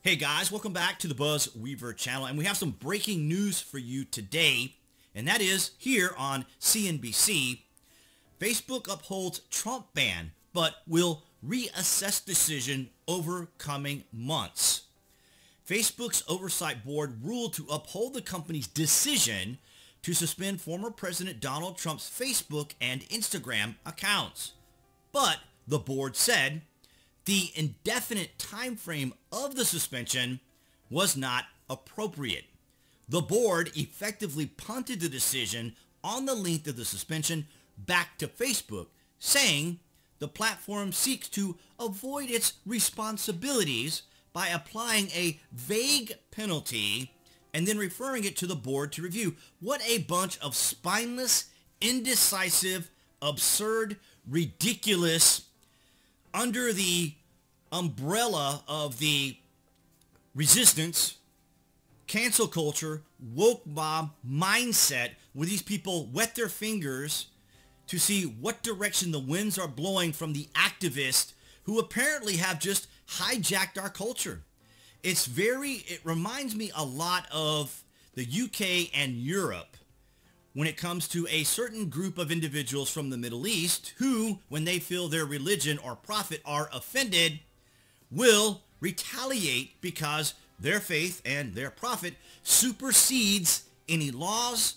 Hey guys, welcome back to the BuzWeaver channel, and we have some breaking news for you today, and that is here on CNBC. Facebook upholds Trump ban, but will reassess decision over coming months. Facebook's oversight board ruled to uphold the company's decision to suspend former President Donald Trump's Facebook and Instagram accounts. But the board said the indefinite time frame of the suspension was not appropriate. The board effectively punted the decision on the length of the suspension back to Facebook, saying the platform seeks to avoid its responsibilities by applying a vague penalty and then referring it to the board to review. What a bunch of spineless, indecisive, absurd, ridiculous, under the umbrella of the resistance, cancel culture, woke mob mindset, where these people wet their fingers to see what direction the winds are blowing from the activists who apparently have just hijacked our culture. It reminds me a lot of the UK and Europe when it comes to a certain group of individuals from the Middle East who, when they feel their religion or prophet are offended, will retaliate because their faith and their prophet supersedes any laws,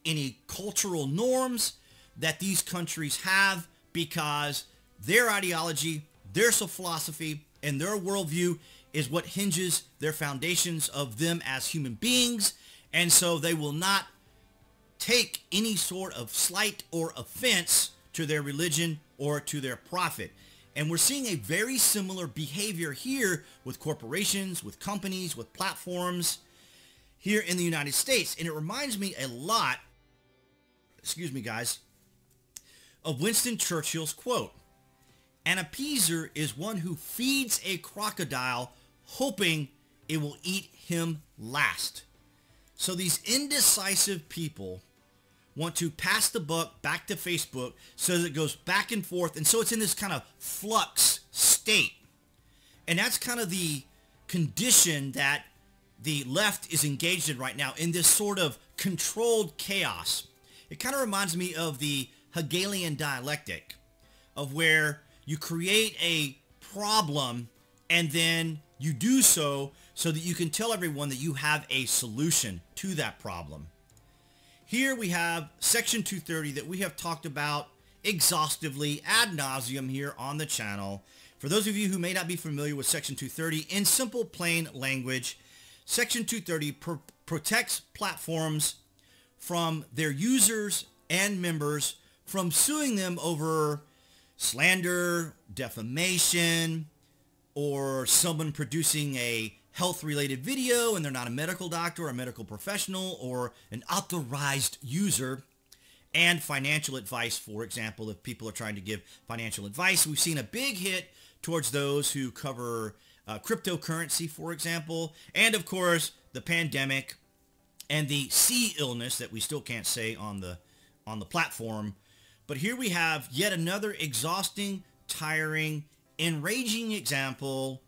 any cultural norms that these countries have, because their ideology, their philosophy, and their worldview is what hinges their foundations of them as human beings. And so they will not take any sort of slight or offense to their religion or to their prophet. And we're seeing a very similar behavior here with corporations, with companies, with platforms here in the United States. And it reminds me a lot, excuse me guys, of Winston Churchill's quote: "An appeaser is one who feeds a crocodile hoping it will eat him last." So these indecisive people want to pass the buck back to Facebook so that it goes back and forth, and so it's in this kind of flux state. And that's kind of the condition that the left is engaged in right now, in this sort of controlled chaos. It kind of reminds me of the Hegelian dialectic, of where you create a problem and then you do so that you can tell everyone that you have a solution to that problem. Here we have Section 230 that we have talked about exhaustively ad nauseum here on the channel. For those of you who may not be familiar with Section 230, in simple, plain language, Section 230 protects platforms from their users and members from suing them over slander, defamation, or someone producing a health-related video and they're not a medical doctor or a medical professional or an authorized user, and financial advice, for example, if people are trying to give financial advice. We've seen a big hit towards those who cover cryptocurrency, for example, and of course the pandemic and the sea illness that we still can't say on the platform. But here we have yet another exhausting, tiring, enraging example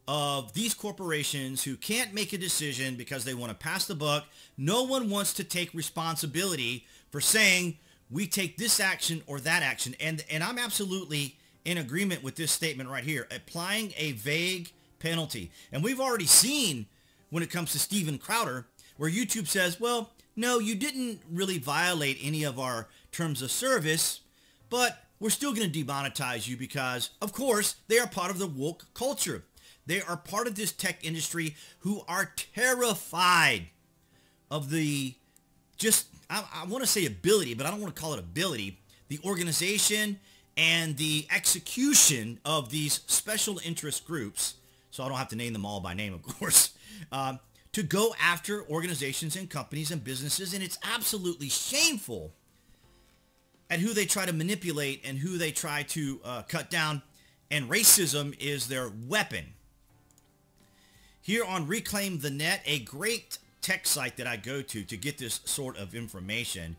of these corporations who can't make a decision because they want to pass the buck. No one wants to take responsibility for saying, we take this action or that action. And I'm absolutely in agreement with this statement right here, applying a vague penalty. And we've already seen when it comes to Steven Crowder, where YouTube says, well, no, you didn't really violate any of our terms of service, but we're still going to demonetize you because, of course, they are part of the woke culture. They are part of this tech industry who are terrified of the I want to say ability, but I don't want to call it ability, the organization and the execution of these special interest groups, so I don't have to name them all by name, of course, to go after organizations and companies and businesses. And it's absolutely shameful at who they try to manipulate and who they try to cut down. And racism is their weapon. Here on Reclaim the Net, a great tech site that I go to get this sort of information,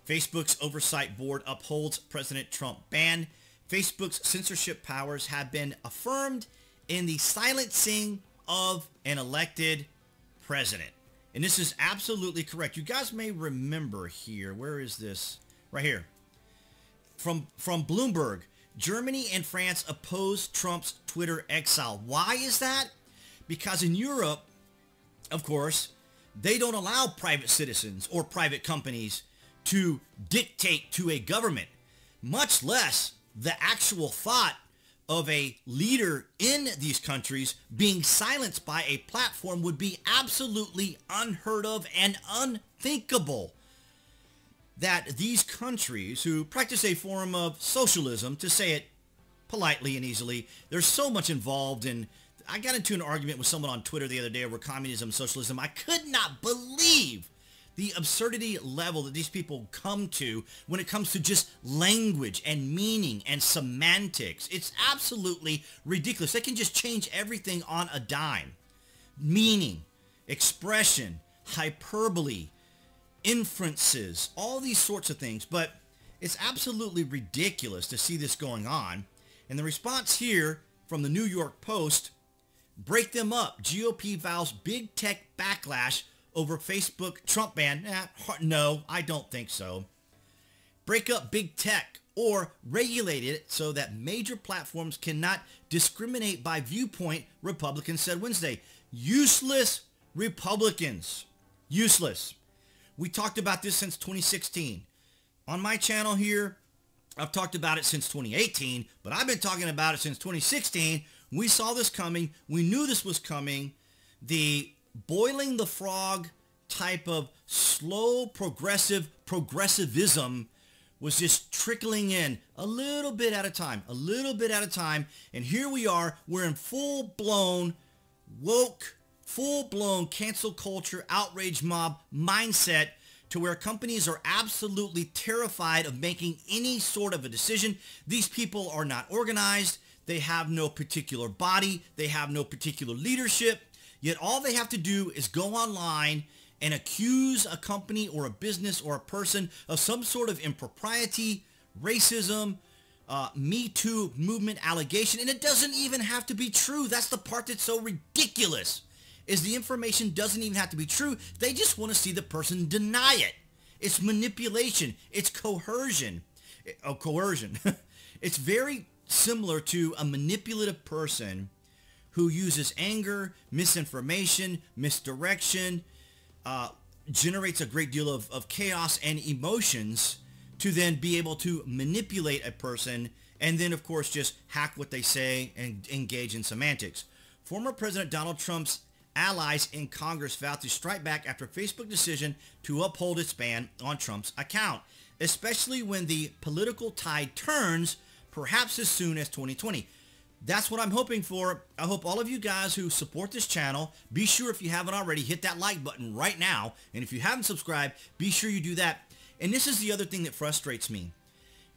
Facebook's oversight board upholds President Trump ban. Facebook's censorship powers have been affirmed in the silencing of an elected president. And this is absolutely correct. You guys may remember here, where is this? Right here. From Bloomberg, Germany and France oppose Trump's Twitter exile. Why is that? Because in Europe, of course, they don't allow private citizens or private companies to dictate to a government, much less the actual thought of a leader in these countries being silenced by a platform would be absolutely unheard of and unthinkable. That these countries who practice a form of socialism, to say it politely and easily, there's so much involved in. I got into an argument with someone on Twitter the other day over communism, socialism. I could not believe the absurdity level that these people come to when it comes to just language and meaning and semantics. It's absolutely ridiculous. They can just change everything on a dime. Meaning, expression, hyperbole, inferences, all these sorts of things. But it's absolutely ridiculous to see this going on. And the response here from the New York Post: break them up. GOP vows big tech backlash over Facebook Trump ban. No, I don't think so. Break up big tech or regulate it so that major platforms cannot discriminate by viewpoint, Republicans said Wednesday. Useless Republicans. Useless. We talked about this since 2016. On my channel here, I've talked about it since 2018, but I've been talking about it since 2016. We saw this coming. We knew this was coming. The boiling the frog type of slow progressivism was just trickling in a little bit at a time, and here we are. We're in full-blown woke, full-blown cancel culture, outrage mob mindset, to where companies are absolutely terrified of making any sort of a decision. These people are not organized. They have no particular body. They have no particular leadership. Yet all they have to do is go online and accuse a company or a business or a person of some sort of impropriety, racism, Me Too movement allegation. And it doesn't even have to be true. That's the part that's so ridiculous, is the information doesn't even have to be true. They just want to see the person deny it. It's manipulation. It's coercion. Coercion. It's very similar to a manipulative person who uses anger, misinformation, misdirection, generates a great deal of chaos and emotions to then be able to manipulate a person and then, of course, just hack what they say and engage in semantics. Former President Donald Trump's allies in Congress vowed to strike back after Facebook's decision to uphold its ban on Trump's account, especially when the political tide turns, perhaps as soon as 2020. That's what I'm hoping for. I hope all of you guys who support this channel, be sure, if you haven't already, hit that like button right now. And if you haven't subscribed, be sure you do that. And this is the other thing that frustrates me,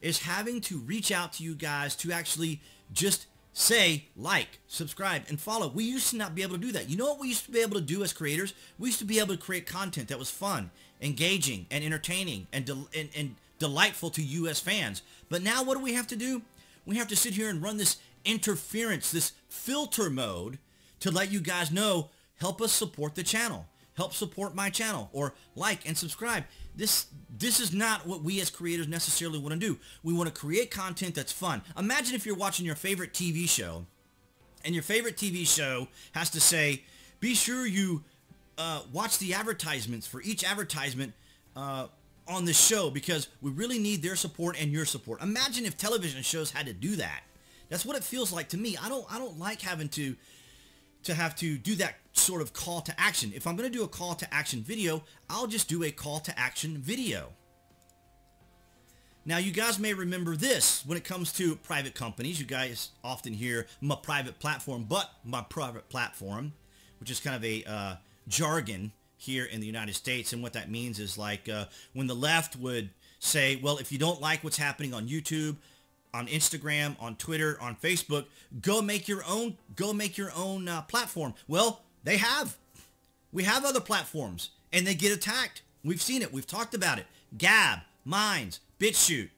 is having to reach out to you guys to actually just say, like, subscribe, and follow. We used to not be able to do that. You know what we used to be able to do as creators? We used to be able to create content that was fun, engaging, and entertaining, and delightful to you as fans. But now what do we have to do? We have to sit here and run this interference, this filter mode, to let you guys know, help us support the channel, help support my channel, or like and subscribe. This is not what we as creators necessarily want to do. We want to create content that's fun. Imagine if you're watching your favorite TV show, and your favorite TV show has to say, be sure you watch the advertisements for each advertisement on this show, because we really need their support and your support. Imagine if television shows had to do that. That's what it feels like to me. I don't like having to have to do that sort of call to action. If I'm going to do a call to action video, I'll just do a call to action video. Now, you guys may remember this when it comes to private companies. You guys often hear my private platform, but my private platform, which is kind of a jargon here in the United States. And what that means is like when the left would say, well, if you don't like what's happening on YouTube, on Instagram, on Twitter, on Facebook, go make your own platform. Well, they have. We have other platforms, and they get attacked. We've seen it. We've talked about it. Gab, Minds, BitChute,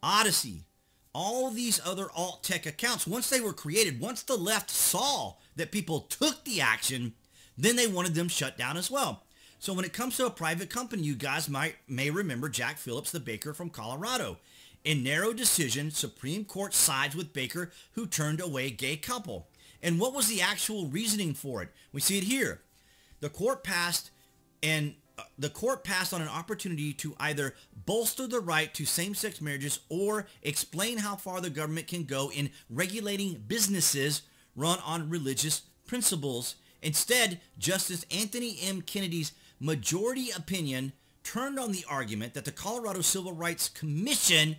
Odyssey, all these other alt-tech accounts, once they were created, once the left saw that people took the action, then they wanted them shut down as well. So when it comes to a private company, you guys may remember Jack Phillips, the baker from Colorado. In narrow decision, Supreme Court sides with baker who turned away gay couple. And what was the actual reasoning for it? We see it here. The court passed on an opportunity to either bolster the right to same-sex marriages or explain how far the government can go in regulating businesses run on religious principles. Instead, Justice Anthony M. Kennedy's majority opinion turned on the argument that the Colorado Civil Rights Commission,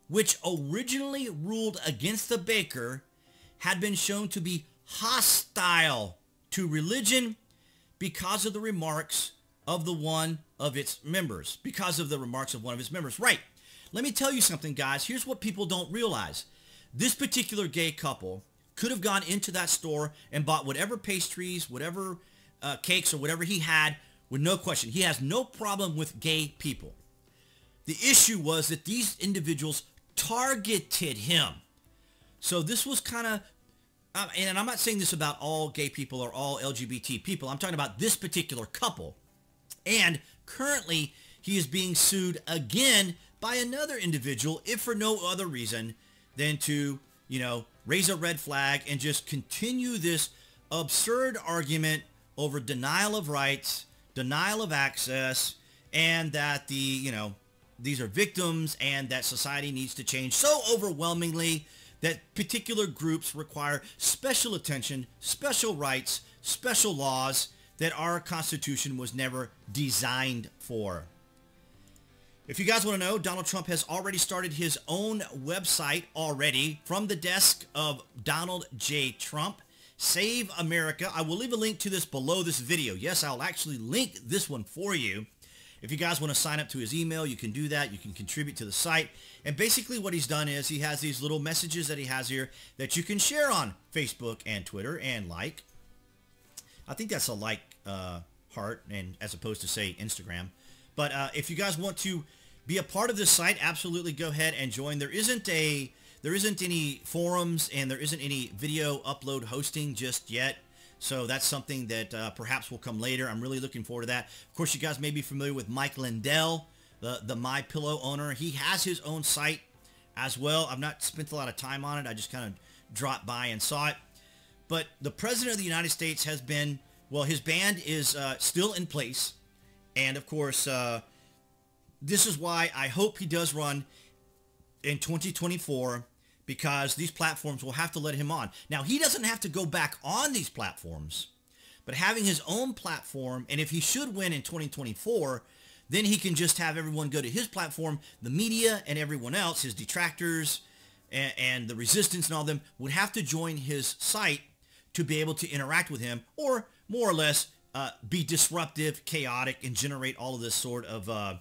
which originally ruled against the baker, had been shown to be hostile to religion because of the remarks of one of its members. Right. Let me tell you something, guys. Here's what people don't realize. This particular gay couple could have gone into that store and bought whatever pastries, whatever cakes, or whatever he had with no question. He has no problem with gay people. The issue was that these individuals targeted him. So this was kind of, and I'm not saying this about all gay people or all LGBT people. I'm talking about this particular couple. And currently, he is being sued again by another individual, if for no other reason than to, raise a red flag and just continue this absurd argument over denial of rights, denial of access, and that these are victims and that society needs to change so overwhelmingly that particular groups require special attention, special rights, special laws that our Constitution was never designed for. If you guys want to know, Donald Trump has already started his own website already from the desk of Donald J. Trump. Save America. I will leave a link to this below this video. Yes, I'll actually link this one for you. If you guys want to sign up to his email, you can do that. You can contribute to the site. And basically what he's done is he has these little messages that he has here that you can share on Facebook and Twitter and like. I think that's a like heart, and as opposed to, say, Instagram. But if you guys want to be a part of this site, absolutely go ahead and join. There isn't any forums, and there isn't any video upload hosting just yet. So that's something that perhaps will come later. I'm really looking forward to that. Of course, you guys may be familiar with Mike Lindell, the My Pillow owner. He has his own site as well. I've not spent a lot of time on it. I just kind of dropped by and saw it. But the President of the United States has been, well, his ban is still in place. And, of course, this is why I hope he does run in 2024, because these platforms will have to let him on. Now, he doesn't have to go back on these platforms, but having his own platform, and if he should win in 2024, then he can just have everyone go to his platform. The media and everyone else, his detractors and the resistance and all them, would have to join his site to be able to interact with him, or more or less be disruptive, chaotic, and generate all of this sort of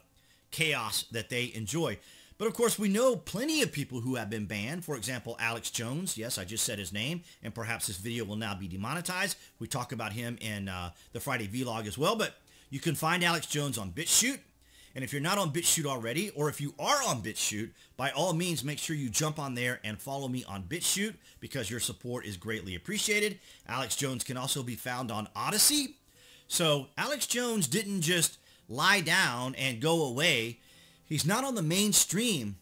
chaos that they enjoy. But of course, we know plenty of people who have been banned. For example, Alex Jones. Yes, I just said his name, and perhaps this video will now be demonetized. We talk about him in the Friday vlog as well. But you can find Alex Jones on BitChute. And if you're not on BitChute already, or if you are on BitChute, by all means, make sure you jump on there and follow me on BitChute, because your support is greatly appreciated. Alex Jones can also be found on Odyssey. So Alex Jones didn't just lie down and go away. He's not on the mainstream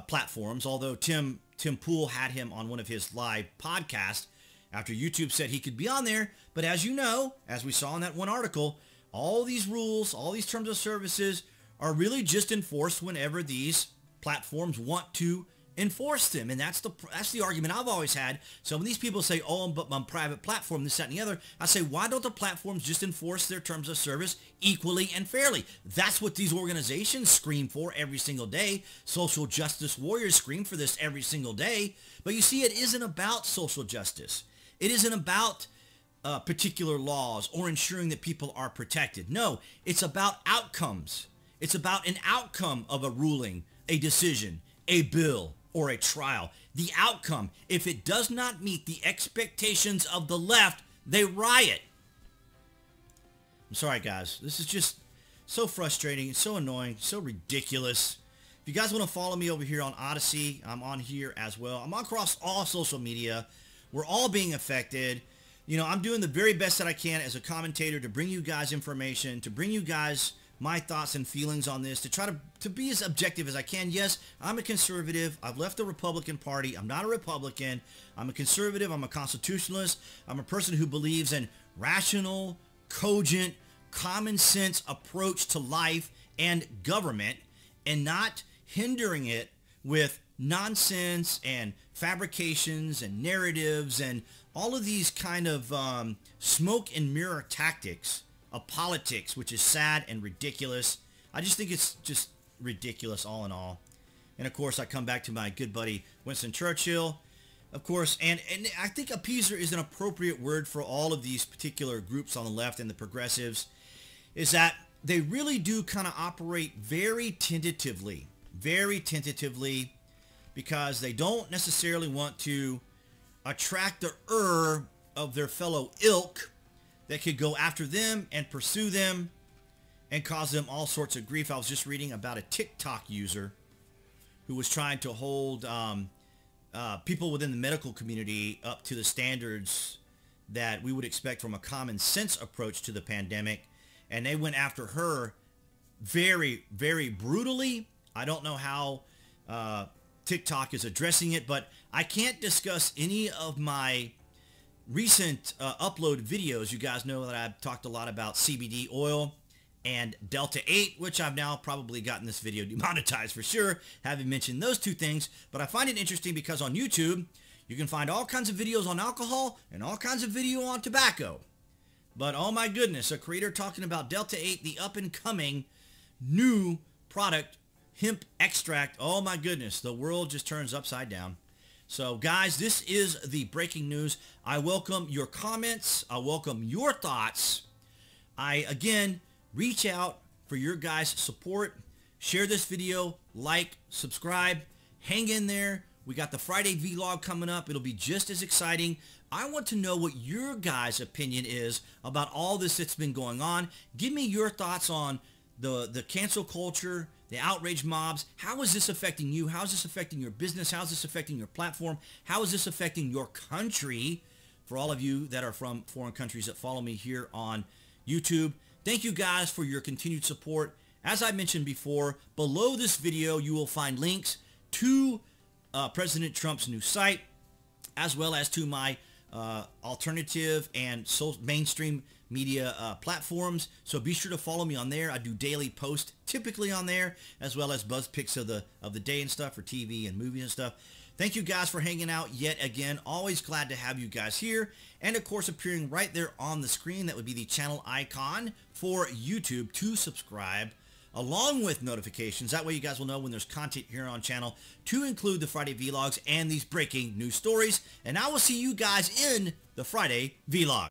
platforms, although Tim Pool had him on one of his live podcasts after YouTube said he could be on there. But as you know, as we saw in that one article, all these rules, all these terms of services are really just enforced whenever these platforms want to enforce them. And that's the argument I've always had. So when these people say, oh, but I'm private platform, this, that, and the other, I say, why don't the platforms just enforce their terms of service equally and fairly? That's what these organizations scream for every single day. Social justice warriors scream for this every single day. But you see, it isn't about social justice. It isn't about particular laws or ensuring that people are protected. No, it's about outcomes. It's about an outcome of a ruling, a decision, a bill, or a trial. The outcome, if it does not meet the expectations of the left, they riot. I'm sorry, guys. This is just so frustrating, so annoying, so ridiculous. If you guys want to follow me over here on Odyssey, I'm on here as well. I'm across all social media. We're all being affected. I'm doing the very best that I can as a commentator to bring you guys information, to bring you guys my thoughts and feelings on this, to try to be as objective as I can. Yes, I'm a conservative. I've left the Republican Party. I'm not a Republican. I'm a conservative. I'm a constitutionalist. I'm a person who believes in rational, cogent, common sense approach to life and government, and not hindering it with nonsense and fabrications and narratives and all of these kind of smoke and mirror tactics of politics, which is sad and ridiculous. I just think it's just ridiculous all in all. And of course, I come back to my good buddy Winston Churchill, of course, and I think appeaser is an appropriate word for all of these particular groups on the left and the progressives, is that they really do kind of operate very tentatively, because they don't necessarily want to attract the of their fellow ilk that could go after them and pursue them and cause them all sorts of grief. I was just reading about a TikTok user who was trying to hold people within the medical community up to the standards that we would expect from a common sense approach to the pandemic. And they went after her very, very brutally. I don't know how TikTok is addressing it, but I can't discuss any of my recent upload videos. You guys know that I've talked a lot about CBD oil and Delta 8, which I've now probably gotten this video demonetized for sure, having mentioned those two things. But I find it interesting because on YouTube, you can find all kinds of videos on alcohol and all kinds of video on tobacco. But oh my goodness, a creator talking about Delta 8, the up-and-coming new product, hemp extract. Oh my goodness, the world just turns upside down. So guys, this is the breaking news. I welcome your comments. I welcome your thoughts. I, again, reach out for your guys' support. Share this video, like, subscribe, hang in there. We got the Friday vlog coming up. It'll be just as exciting. I want to know what your guys' opinion is about all this that's been going on. Give me your thoughts on the cancel culture, the outrage mobs. How is this affecting you? How is this affecting your business? How is this affecting your platform? How is this affecting your country? For all of you that are from foreign countries that follow me here on YouTube, thank you guys for your continued support. As I mentioned before, below this video, you will find links to President Trump's new site, as well as to my alternative and mainstream media platforms. So be sure to follow me on there. I do daily posts typically on there, as well as buzz pics of the day and stuff for TV and movies and stuff. Thank you guys for hanging out yet again. Always glad to have you guys here. And of course, appearing right there on the screen, that would be the channel icon for YouTube to subscribe, along with notifications. That way you guys will know when there's content here on channel, to include the Friday vlogs and these breaking news stories. And I will see you guys in the Friday vlog.